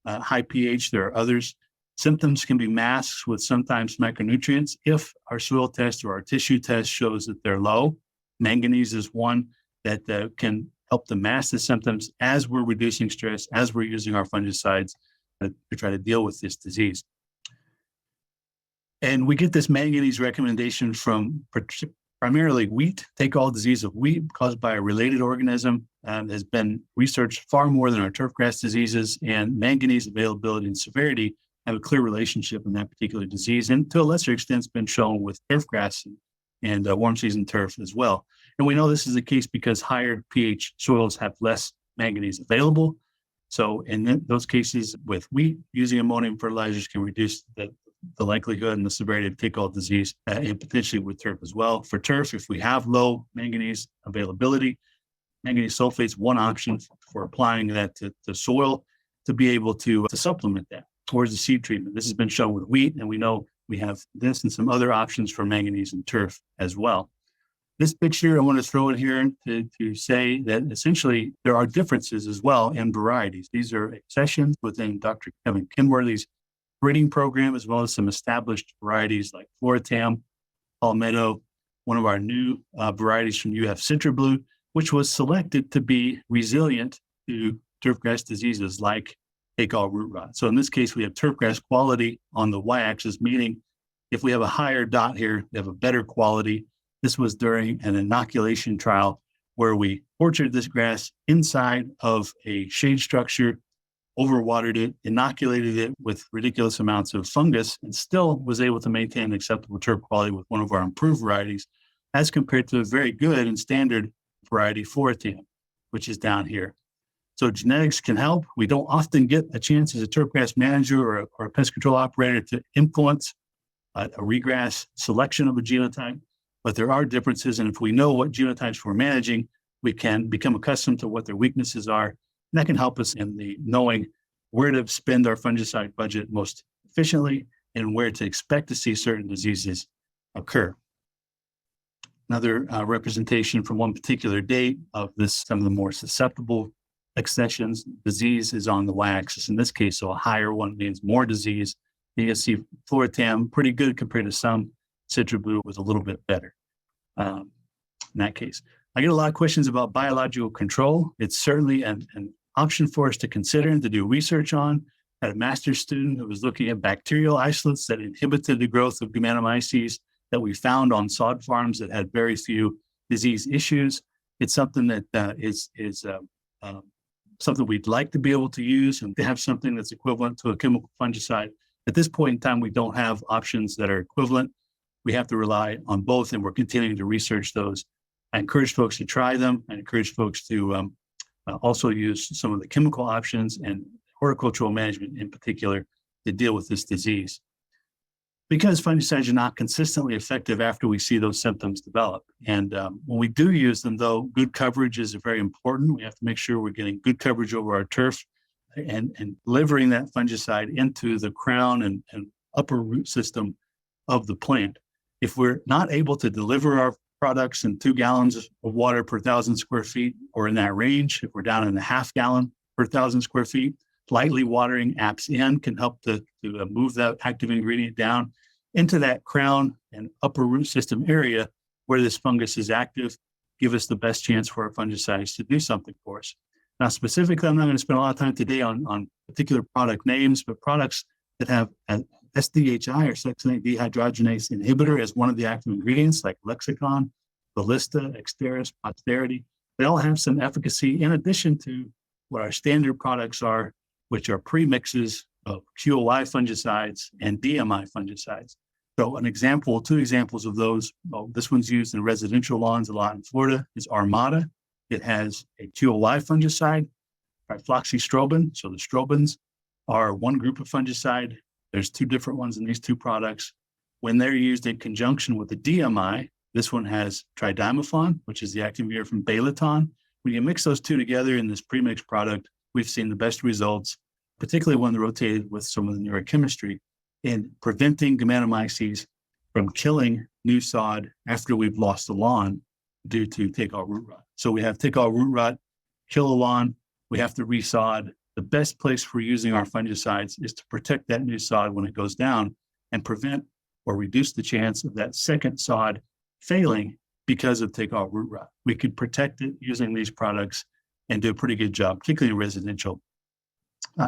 High pH, there are others. Symptoms can be masked with sometimes micronutrients if our soil test or our tissue test shows that they're low. Manganese is one that can help to mask the symptoms as we're reducing stress, as we're using our fungicides to try to deal with this disease. And we get this manganese recommendation from primarily wheat. Take all disease of wheat caused by a related organism has been researched far more than our turfgrass diseases, and manganese availability and severity have a clear relationship in that particular disease. And to a lesser extent, it's been shown with turfgrass and warm season turf as well. And we know this is the case because higher pH soils have less manganese available. So in those cases with wheat, using ammonium fertilizers can reduce the likelihood and the severity of tick-all disease, and potentially with turf as well. For turf, if we have low manganese availability, manganese sulfate is one option for applying that to soil to be able to supplement that towards the seed treatment. This has been shown with wheat, and we know we have this and some other options for manganese and turf as well. This picture, I want to throw in here to say that essentially there are differences as well in varieties. These are accessions within Dr. Kevin Kenworthy's breeding program, as well as some established varieties like Floritam, Palmetto, one of our new varieties from UF Citra Blue, which was selected to be resilient to turfgrass diseases like take-all root rot. So in this case, we have turfgrass quality on the y-axis, meaning if we have a higher dot here, we have a better quality. This was during an inoculation trial where we orcharded this grass inside of a shade structure, overwatered it, inoculated it with ridiculous amounts of fungus, and still was able to maintain acceptable turf quality with one of our improved varieties as compared to a very good and standard variety Floritam, which is down here. So genetics can help. We don't often get a chance as a turfgrass manager or a pest control operator to influence a regrass selection of a genotype, but there are differences. And if we know what genotypes we're managing, we can become accustomed to what their weaknesses are. And that can help us in the knowing where to spend our fungicide budget most efficiently and where to expect to see certain diseases occur. Another representation from one particular date of this, some of the more susceptible accessions. Disease is on the y-axis in this case, so a higher one means more disease. You can see Floritam pretty good compared to some. Citra Blue was a little bit better in that case. I get a lot of questions about biological control. It's certainly an option for us to consider and to do research on. I had a master's student who was looking at bacterial isolates that inhibited the growth of Gainesville that we found on sod farms that had very few disease issues. It's something that is something we'd like to be able to use and to have something that's equivalent to a chemical fungicide. At this point in time, we don't have options that are equivalent. We have to rely on both, and we're continuing to research those. I encourage folks to try them. I encourage folks to also use some of the chemical options and horticultural management in particular to deal with this disease. Because fungicides are not consistently effective after we see those symptoms develop. And when we do use them, though, good coverage is very important. We have to make sure we're getting good coverage over our turf and delivering that fungicide into the crown and upper root system of the plant. If we're not able to deliver our products in 2 gallons of water per 1,000 square feet or in that range, if we're down in a half gallon per 1,000 square feet, lightly watering apps in can help to move that active ingredient down into that crown and upper root system area where this fungus is active, give us the best chance for our fungicides to do something for us. Now, specifically, I'm not going to spend a lot of time today on particular product names, but products that have an SDHI or succinate dehydrogenase inhibitor as one of the active ingredients, like Lexicon, Ballista, Exteris, Posterity. They all have some efficacy in addition to what our standard products are, which are premixes of QOI fungicides and DMI fungicides. So an example, 2 examples of those, this one's used in residential lawns a lot in Florida, is Armada. It has a QOI fungicide, trifloxystrobin. So the strobins are one group of fungicide. There's 2 different ones in these 2 products. When they're used in conjunction with the DMI, this one has tridimethon, which is the active ingredient from Balaton. When you mix those 2 together in this premix product, we've seen the best results, particularly when they're rotated with some of the neurochemistry, in preventing Gainesville from killing new sod after we've lost the lawn due to take-all root rot. So we have take-all root rot kilolawn, we have to resod. The best place for using our fungicides is to protect that new sod when it goes down and prevent or reduce the chance of that second sod failing because of take-all root rot. We could protect it using these products and do a pretty good job, particularly in residential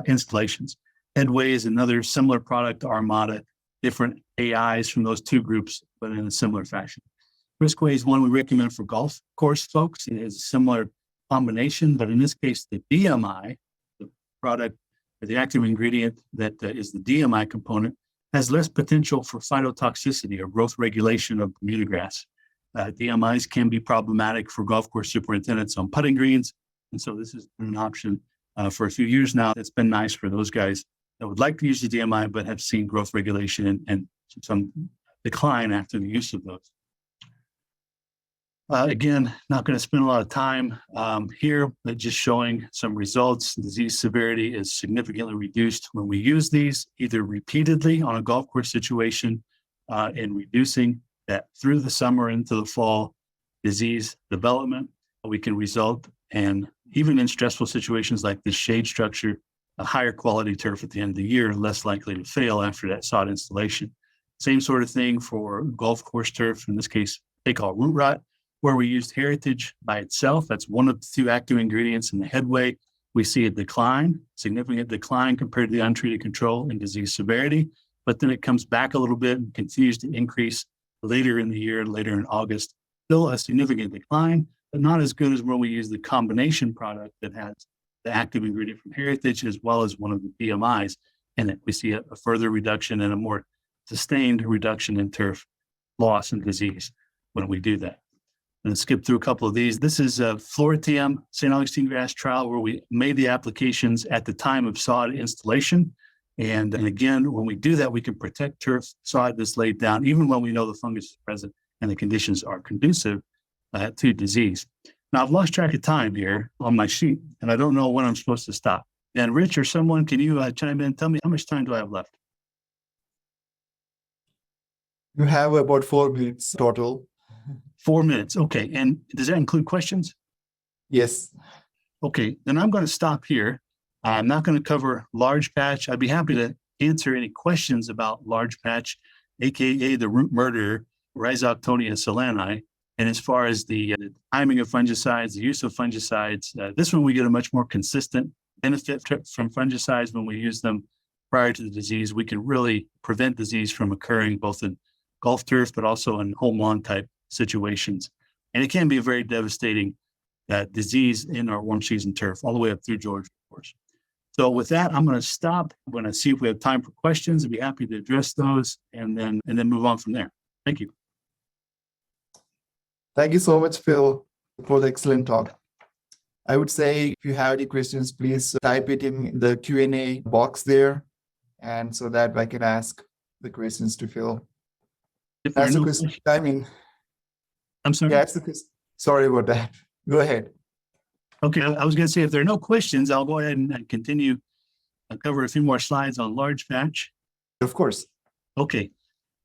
installations. Headway is another similar product to Armada, different AIs from those two groups, but in a similar fashion. Riskway is one we recommend for golf course folks. It is a similar combination, but in this case, the DMI, the product, or the active ingredient that is the DMI component, has less potential for phytotoxicity or growth regulation of Bermuda grass. DMIs can be problematic for golf course superintendents on putting greens, and so this has been an option for a few years now. It's been nice for those guys that would like to use the DMI but have seen growth regulation and some decline after the use of those. Again, not going to spend a lot of time here, but just showing some results. Disease severity is significantly reduced when we use these, either repeatedly on a golf course situation and reducing that through the summer into the fall disease development. We can result, and even in stressful situations like this shade structure, a higher quality turf at the end of the year, less likely to fail after that sod installation. Same sort of thing for golf course turf, in this case, take-all root rot, where we used Heritage by itself. That's one of the two active ingredients in the headway. We see a decline, significant decline compared to the untreated control in disease severity, but then it comes back a little bit and continues to increase later in the year, later in August. Still a significant decline, but not as good as when we use the combination product that has the active ingredient from Heritage as well as one of the DMIs in it. We see a further reduction and a more sustained reduction in turf loss and disease when we do that. I'm going to skip through a couple of these. This is a Floritium St. Augustine grass trial where we made the applications at the time of sod installation. And again, when we do that, we can protect turf sod that's laid down, even when we know the fungus is present and the conditions are conducive to disease. Now, I've lost track of time here on my sheet, and I don't know when I'm supposed to stop. And Rich or someone, can you chime in? Tell me, how much time do I have left? You have about 4 minutes total. 4 minutes. Okay. And does that include questions? Yes. Okay. Then I'm going to stop here. I'm not going to cover large patch. I'd be happy to answer any questions about large patch, AKA the root murderer, Rhizoctonia solani. And as far as the timing of fungicides, the use of fungicides, this one we get a much more consistent benefit from fungicides when we use them prior to the disease. We can really prevent disease from occurring both in golf turf, but also in home lawn type situations. And it can be a very devastating disease in our warm season turf, all the way up through Georgia, of course. So with that, I'm going to stop. I'm going to see if we have time for questions. I'd be happy to address those and then move on from there. Thank you. Thank you so much, Phil, for the excellent talk. I would say if you have any questions, please type it in the Q&A box there, and so that I can ask the questions to Phil. If there are That's the no question. questions- I mean, I'm sorry. yeah, it's the question. Sorry about that. Go ahead. Okay, I was going to say, if there are no questions, I'll go ahead and continue. I'll cover a few more slides on large patch. Of course. Okay,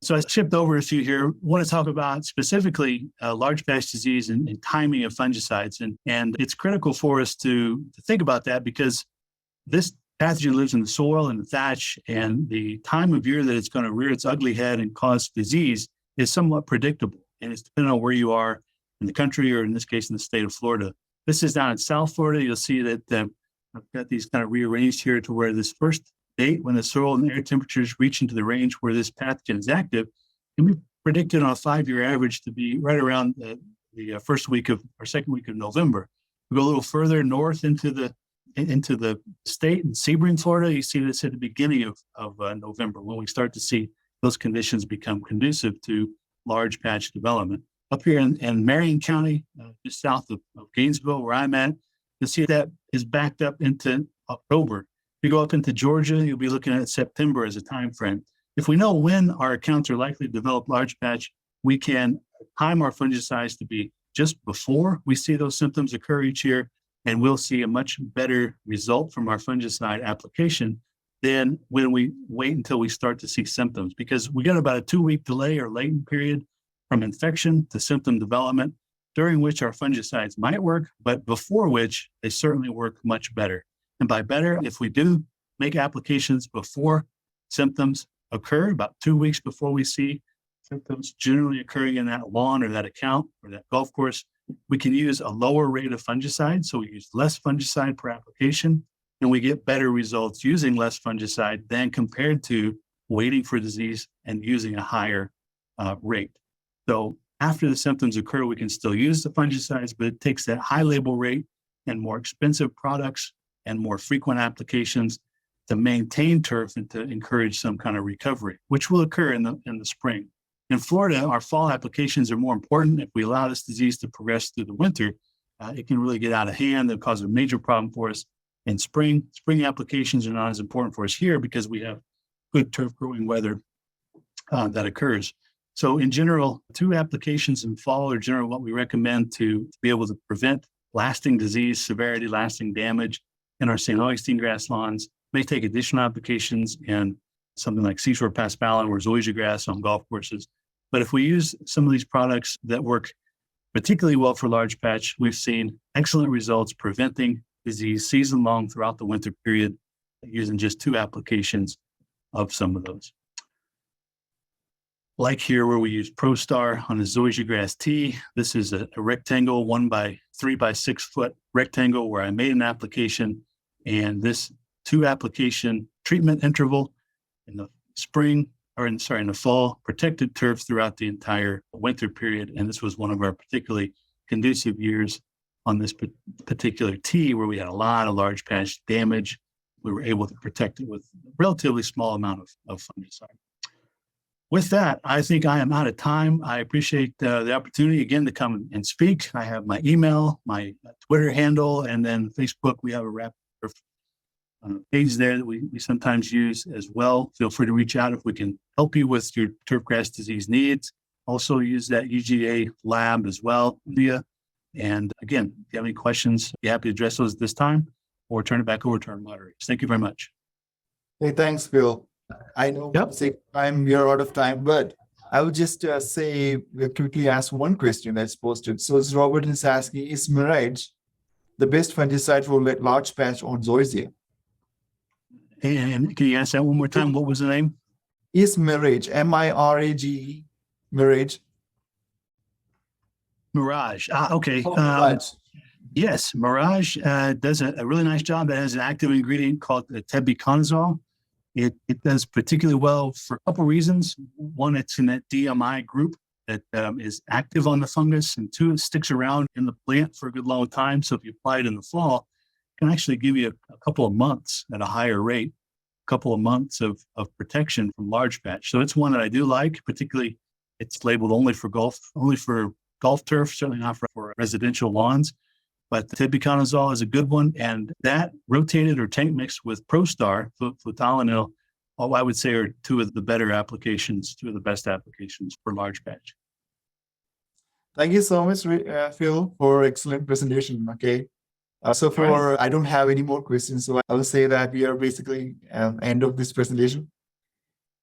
so I skipped over a few here. I want to talk about specifically large patch disease and timing of fungicides. And it's critical for us to think about that because this pathogen lives in the soil and the thatch, and the time of year that it's going to rear its ugly head and cause disease is somewhat predictable. And it's depending on where you are in the country, or in this case, in the state of Florida. This is down in South Florida. You'll see that I've got these kind of rearranged here to where this first date when the soil and air temperatures reach into the range where this pathogen is active can be predicted on a 5-year average to be right around the first week of or second week of November. We go a little further north into the state in Sebring, Florida. You see this at the beginning of November when we start to see those conditions become conducive to large patch development. Up here in Marion County, just south of Gainesville, where I'm at, you'll see that is backed up into October. If you go up into Georgia, you'll be looking at September as a time frame. If we know when our accounts are likely to develop large patch, we can time our fungicides to be just before we see those symptoms occur each year, and we'll see a much better result from our fungicide application than when we wait until we start to see symptoms, because we got about a 2-week delay or latent period from infection to symptom development. during which our fungicides might work, but before which they certainly work much better. And by better, if we do make applications before symptoms occur, about 2 weeks before we see symptoms generally occurring in that lawn or that account or that golf course, we can use a lower rate of fungicide. So we use less fungicide per application, and we get better results using less fungicide than compared to waiting for disease and using a higher rate. So after the symptoms occur, we can still use the fungicides, but it takes that high label rate and more expensive products and more frequent applications to maintain turf and to encourage some kind of recovery, which will occur in the spring. In Florida, our fall applications are more important. If we allow this disease to progress through the winter, it can really get out of hand and cause a major problem for us in spring. Spring applications are not as important for us here because we have good turf growing weather that occurs. So in general, 2 applications in fall are generally what we recommend to be able to prevent lasting disease severity, lasting damage in our St. Augustine grass lawns. May take additional applications in something like seashore paspalum or Zoysia grass on golf courses. But if we use some of these products that work particularly well for large patch, we've seen excellent results preventing disease season long throughout the winter period using just 2 applications of some of those. Like here where we use ProStar on the Zoysia grass tee. This is a rectangle 1 by 3 by 6 foot rectangle where I made an application, and this 2 application treatment interval in the spring or in the fall protected turf throughout the entire winter period. And this was one of our particularly conducive years on this particular tee where we had a lot of large patch damage. We were able to protect it with a relatively small amount of fungicide. With that, I think I am out of time. I appreciate the opportunity again to come and speak. I have my email, my Twitter handle, and then Facebook. We have a rapid page there that we sometimes use as well. Feel free to reach out if we can help you with your turfgrass disease needs. Also use that UGA lab as well, Leah. And again, if you have any questions, be happy to address those at this time or turn it back over to our moderators. Thank you very much. Hey, thanks, Phil. I know we're out of time, but I would just say quickly ask one question that's posted. So Robert is asking, is Mirage the best fungicide for large patch on Zoysia? And can you ask that one more time? What was the name? Is Mirage, M-I-R-A-G-E, Mirage? Mirage. Okay. Mirage. Yes, Mirage does a really nice job. It has an active ingredient called tebuconazole. It does particularly well for a couple reasons. One, it's in that DMI group that is active on the fungus, and 2, it sticks around in the plant for a good long time. So if you apply it in the fall, it can actually give you a couple of months at a higher rate, a couple of months of protection from large patch. So it's one that I do like, particularly it's labeled only for golf turf, certainly not for residential lawns. But the tebuconazole is a good one, and that rotated or tank mixed with ProStar, flutalanyl, I would say are 2 of the better applications, 2 of the best applications for large patch. Thank you so much, Phil, for excellent presentation. Okay. I don't have any more questions, so I will say that we are basically end of this presentation.